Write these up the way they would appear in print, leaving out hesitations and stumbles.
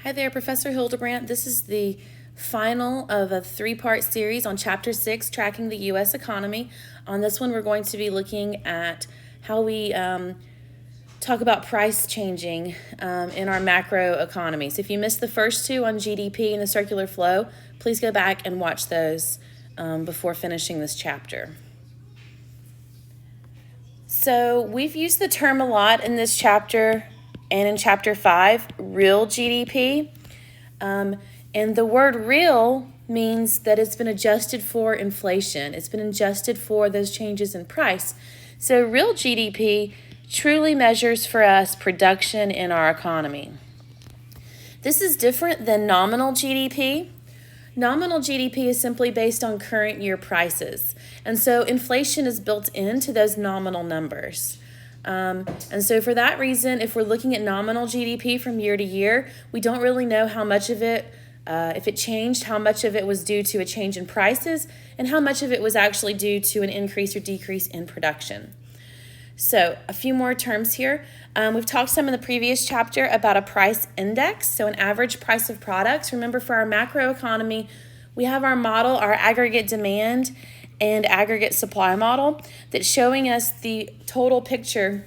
Hi there, Professor Hildebrandt. This is the final of a three-part series on Chapter 6, Tracking the U.S. Economy. On this one, we're going to be looking at how we talk about price changing in our macro economy. So if you missed the first two on GDP and the circular flow, please go back and watch those before finishing this chapter. So we've used the term a lot in this chapter and in Chapter 5, real GDP. And the word real means that it's been adjusted for inflation. It's been adjusted for those changes in price. So real GDP truly measures for us production in our economy. This is different than nominal GDP. Nominal GDP is simply based on current year prices. And so inflation is built into those nominal numbers. And so for that reason, if we're looking at nominal GDP from year to year, we don't really know how much of it, if it changed, how much of it was due to a change in prices, and how much of it was actually due to an increase or decrease in production. So a few more terms here. We've talked some in the previous chapter about a price index, so an average price of products. Remember, for our macro economy, we have our model, our aggregate demand and aggregate supply model, that's showing us the total picture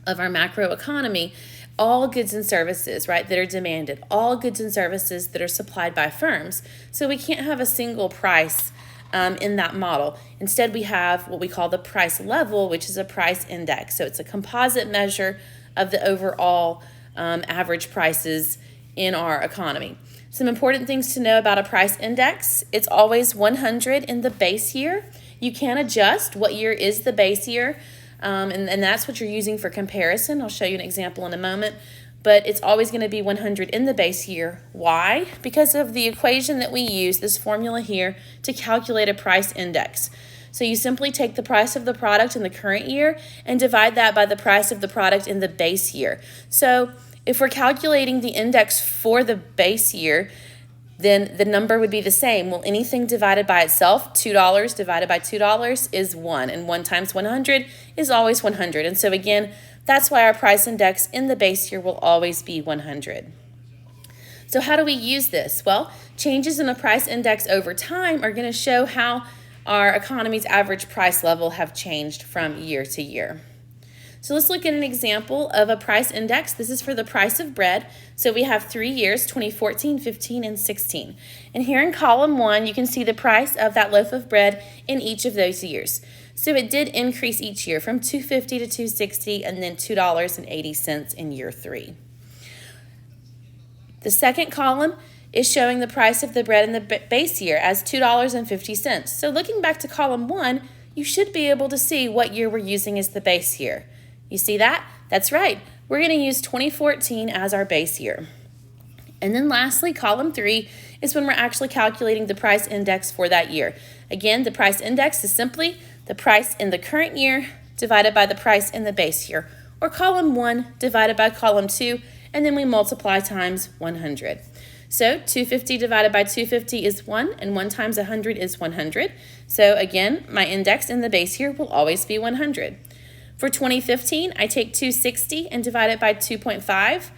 of our macro economy, all goods and services, right, that are demanded, all goods and services that are supplied by firms. So we can't have a single price in that model. Instead, we have what we call the price level, which is a price index. So it's a composite measure of the overall average prices in our economy. Some important things to know about a price index: it's always 100 in the base year. You can adjust what year is the base year, and that's what you're using for comparison. I'll show you an example in a moment, but it's always going to be 100 in the base year. Why? Because of the equation that we use, this formula here, to calculate a price index. So you simply take the price of the product in the current year and divide that by the price of the product in the base year. So if we're calculating the index for the base year, then the number would be the same. Well, anything divided by itself, $2 divided by $2 is 1, and 1 times 100 is always 100. And so again, that's why our price index in the base year will always be 100. So how do we use this? Well, changes in a price index over time are going to show how our economy's average price level have changed from year to year. So let's look at an example of a price index. This is for the price of bread. So we have 3 years, 2014, 15, and 16. And here in column 1, you can see the price of that loaf of bread in each of those years. So it did increase each year from $2.50 to $2.60 and then $2.80 in year 3. The second column is showing the price of the bread in the base year as $2.50. So looking back to column 1, you should be able to see what year we're using as the base year. You see that? That's right. We're going to use 2014 as our base year. And then lastly, column 3 is when we're actually calculating the price index for that year. Again, the price index is simply the price in the current year divided by the price in the base year, or column 1 divided by column 2, and then we multiply times 100. So 250 divided by 250 is 1, and 1 times 100 is 100. So again, my index in the base year will always be 100. For 2015, I take 260 and divide it by 2.5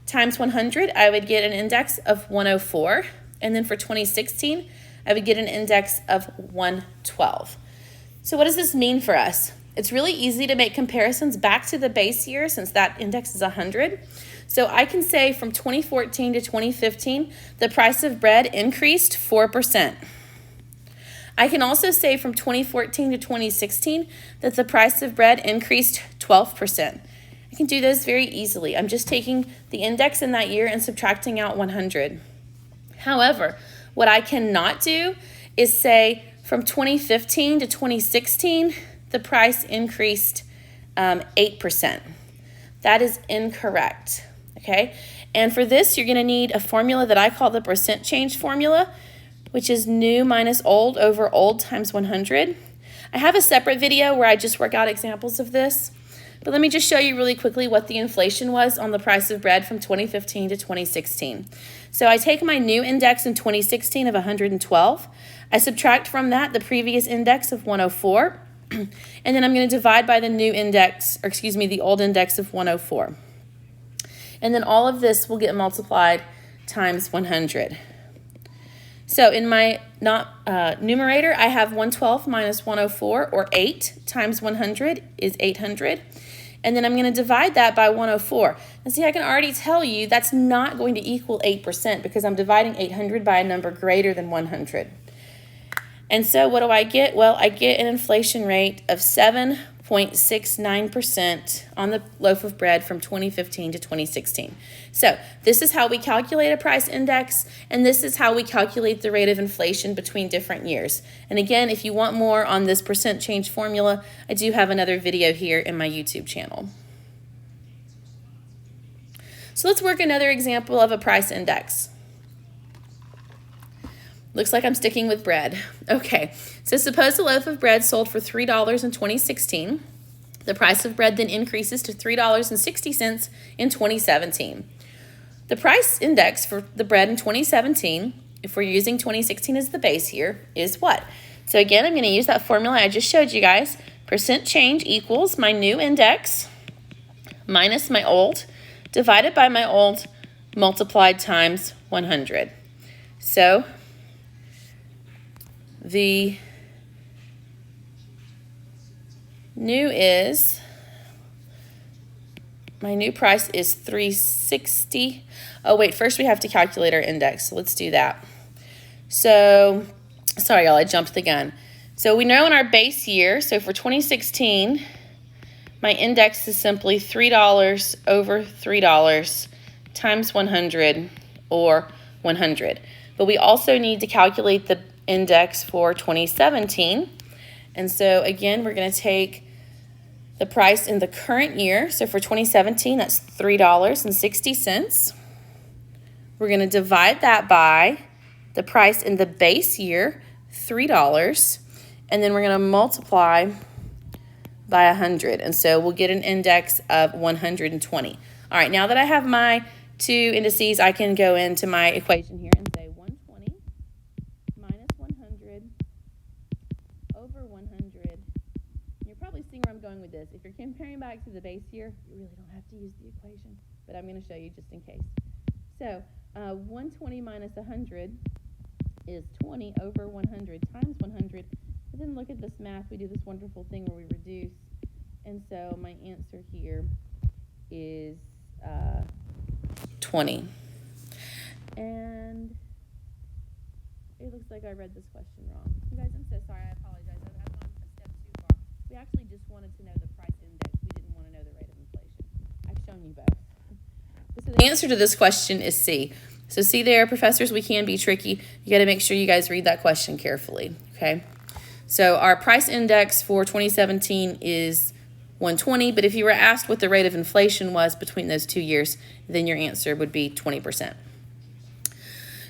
times 100. I would get an index of 104. And then for 2016, I would get an index of 112. So what does this mean for us? It's really easy to make comparisons back to the base year since that index is 100. So I can say from 2014 to 2015, the price of bread increased 4%. I can also say from 2014 to 2016 that the price of bread increased 12%. I can do those very easily. I'm just taking the index in that year and subtracting out 100. However, what I cannot do is say from 2015 to 2016, the price increased 8%. That is incorrect, okay? And for this, you're going to need a formula that I call the percent change formula, which is new minus old over old times 100. I have a separate video where I just work out examples of this, but let me just show you really quickly what the inflation was on the price of bread from 2015 to 2016. So I take my new index in 2016 of 112. I subtract from that the previous index of 104, and then I'm going to divide by the new index, the old index of 104. And then all of this will get multiplied times 100. So in my numerator, I have 112 minus 104, or 8 times 100 is 800. And then I'm going to divide that by 104. And see, I can already tell you that's not going to equal 8% because I'm dividing 800 by a number greater than 100. And so what do I get? Well, I get an inflation rate of 7.69% on the loaf of bread from 2015 to 2016. So this is how we calculate a price index, and this is how we calculate the rate of inflation between different years. And again, if you want more on this percent change formula, I do have another video here in my YouTube channel. So let's work another example of a price index. Looks like I'm sticking with bread. Okay, so suppose a loaf of bread sold for $3 in 2016. The price of bread then increases to $3.60 in 2017. The price index for the bread in 2017, if we're using 2016 as the base here, is what? So again, I'm going to use that formula I just showed you guys. Percent change equals my new index minus my old, divided by my old, multiplied times 100. So the new is, my new price is $3.60. Oh wait, first we have to calculate our index, so let's do that. So, sorry y'all, I jumped the gun. So we know in our base year, so for 2016, my index is simply $3 over $3 times 100, or 100. But we also need to calculate the index for 2017. And so again, we're going to take the price in the current year. So for 2017, that's $3.60. We're going to divide that by the price in the base year, $3, and then we're going to multiply by 100. And so we'll get an index of 120. All right, now that I have my two indices, I can go into my equation here and say 120 minus 100 over 100. You're probably seeing where I'm going with this. If you're comparing back to the base year, you really don't have to use the equation, but I'm going to show you just in case. So 120 minus 100 is 20 over 100 times 100. But then look at this math. We do this wonderful thing where we reduce. And so my answer here is 20. And it looks like I read this question wrong. You guys, I'm so sorry. I apologize. I've gone a step too far. We actually just wanted to know the price index. We didn't want to know the rate of inflation. I've shown you both. So the answer to this question is C. So see there, professors, we can be tricky. You got to make sure you guys read that question carefully, okay? So our price index for 2017 is 120, but if you were asked what the rate of inflation was between those 2 years, then your answer would be 20%.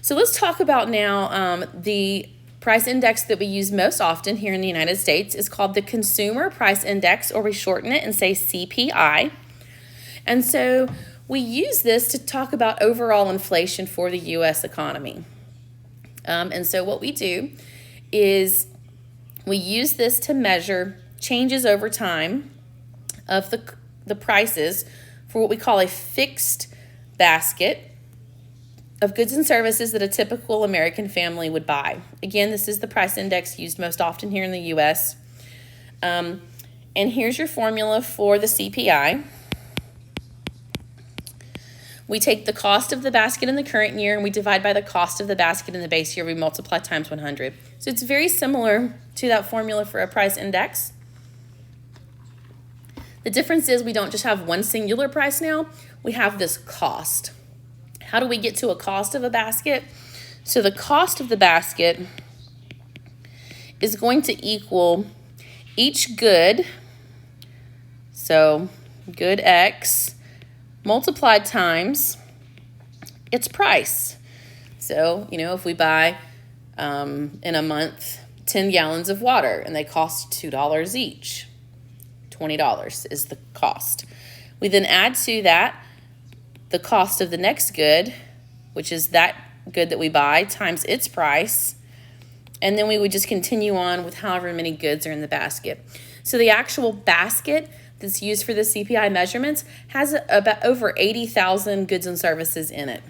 So let's talk about now the price index that we use most often here in the United States is called the Consumer Price Index, or we shorten it and say CPI. And so we use this to talk about overall inflation for the U.S. economy. And so what we do is we use this to measure changes over time of the prices for what we call a fixed basket of goods and services that a typical American family would buy. Again, this is the price index used most often here in the U.S. And here's your formula for the CPI. We take the cost of the basket in the current year and we divide by the cost of the basket in the base year. We multiply times 100. So it's very similar to that formula for a price index. The difference is we don't just have one singular price now. We have this cost. How do we get to a cost of a basket? So the cost of the basket is going to equal each good, so good X, multiplied times its price. So, if we buy in a month 10 gallons of water and they cost $2 each, $20 is the cost. We then add to that the cost of the next good, which is that good that we buy times its price, and then we would just continue on with however many goods are in the basket. So the actual basket that's used for the CPI measurements has about over 80,000 goods and services in it.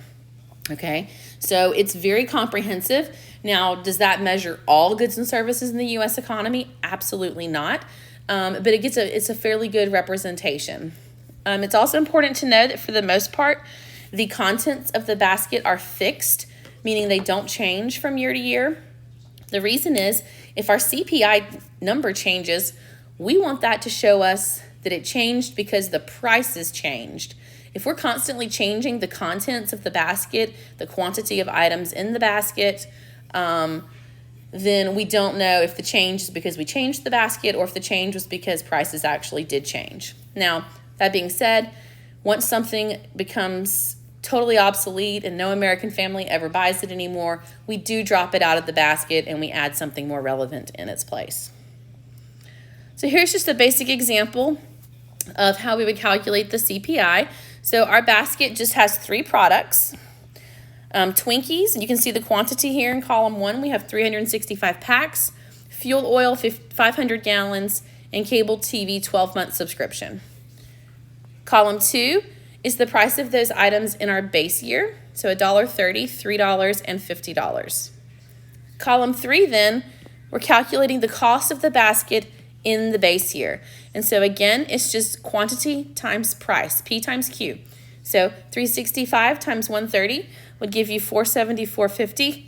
Okay, so it's very comprehensive. Now, does that measure all goods and services in the U.S. economy? Absolutely not. But it's a fairly good representation. It's also important to know that for the most part, the contents of the basket are fixed, meaning they don't change from year to year. The reason is if our CPI number changes, we want that to show us that it changed because the prices changed. If we're constantly changing the contents of the basket, the quantity of items in the basket, then we don't know if the change is because we changed the basket or if the change was because prices actually did change. Now, that being said, once something becomes totally obsolete and no American family ever buys it anymore, we do drop it out of the basket and we add something more relevant in its place. So here's just a basic example of how we would calculate the CPI. So our basket just has 3 products. Twinkies, and you can see the quantity here in column 1. We have 365 packs, fuel oil 500 gallons, and cable TV 12-month subscription. Column 2 is the price of those items in our base year, so $1.30, $3, and $50. Column 3 then, we're calculating the cost of the basket in the base year. And so again, it's just quantity times price, P times Q. So 365 times 130 would give you $474.50.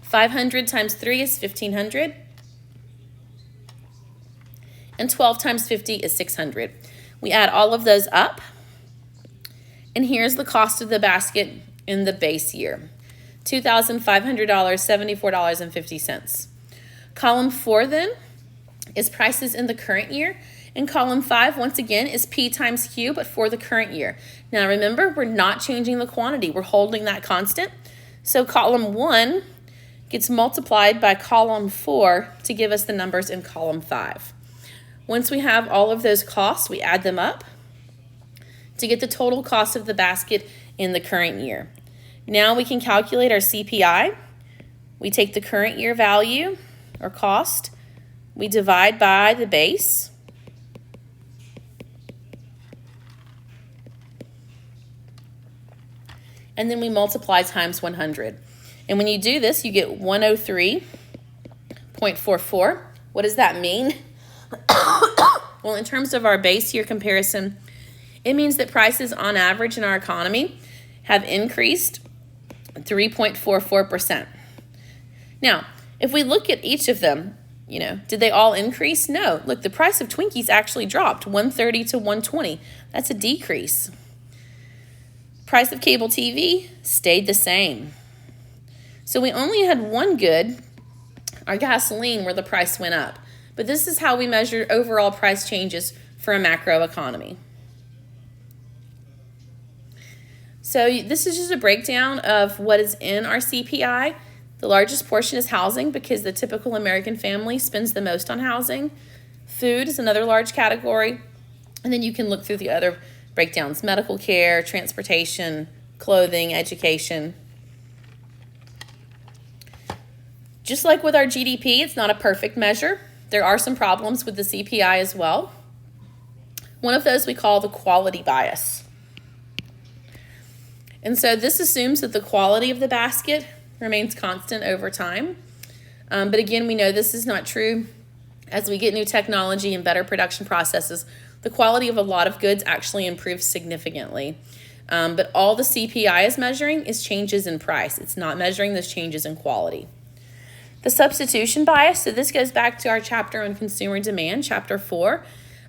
500 times 3 is $1,500. And 12 times 50 is $600. We add all of those up. And here's the cost of the basket in the base year. $2,500, $74.50. Column 4 then is prices in the current year. And column 5, once again, is P times Q, but for the current year. Now remember, we're not changing the quantity. We're holding that constant. So column 1 gets multiplied by column 4 to give us the numbers in column 5. Once we have all of those costs, we add them up to get the total cost of the basket in the current year. Now we can calculate our CPI. We take the current year value or cost, we divide by the base, and then we multiply times 100. And when you do this, you get 103.44. What does that mean? Well, in terms of our base year comparison, it means that prices on average in our economy have increased 3.44%. Now, if we look at each of them, did they all increase? No. Look, the price of Twinkies actually dropped 130 to 120. That's a decrease. Price of cable TV stayed the same. So we only had one good, our gasoline, where the price went up. But this is how we measure overall price changes for a macro economy. So this is just a breakdown of what is in our CPI. The largest portion is housing because the typical American family spends the most on housing. Food is another large category. And then you can look through the other breakdowns: medical care, transportation, clothing, education. Just like with our GDP, it's not a perfect measure. There are some problems with the CPI as well. One of those we call the quality bias. And so this assumes that the quality of the basket remains constant over time. But again, we know this is not true. As we get new technology and better production processes, the quality of a lot of goods actually improves significantly. But all the CPI is measuring is changes in price. It's not measuring those changes in quality. The substitution bias, so this goes back to our chapter on consumer demand, chapter 4.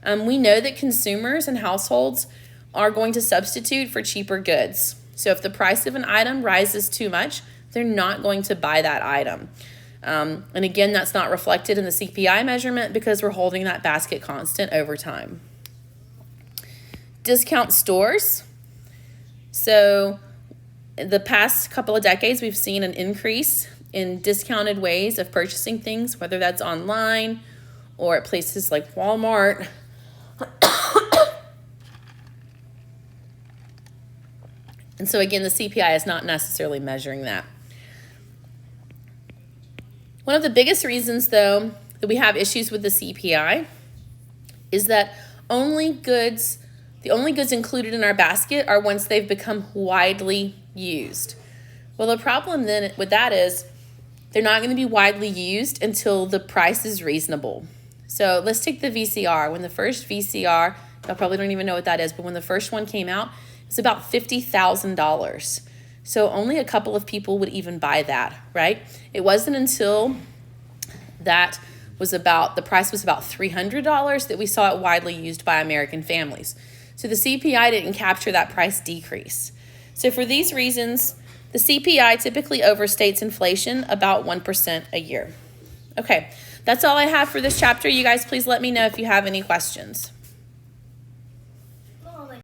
We know that consumers and households are going to substitute for cheaper goods. So if the price of an item rises too much, they're not going to buy that item. And again, that's not reflected in the CPI measurement because we're holding that basket constant over time. Discount stores. So the past couple of decades, we've seen an increase in discounted ways of purchasing things, whether that's online or at places like Walmart. And so again, the CPI is not necessarily measuring that. One of the biggest reasons, though, that we have issues with the CPI is that only goods The only goods included in our basket are ones they've become widely used. Well, the problem then with that is they're not going to be widely used until the price is reasonable. So let's take the VCR. When the first VCR, I probably don't even know what that is, but when the first one came out, it was about $50,000. So only a couple of people would even buy that, right? It wasn't until that was the price was about $300 that we saw it widely used by American families. So the CPI didn't capture that price decrease. So for these reasons, the CPI typically overstates inflation about 1% a year. Okay, that's all I have for this chapter. You guys please let me know if you have any questions.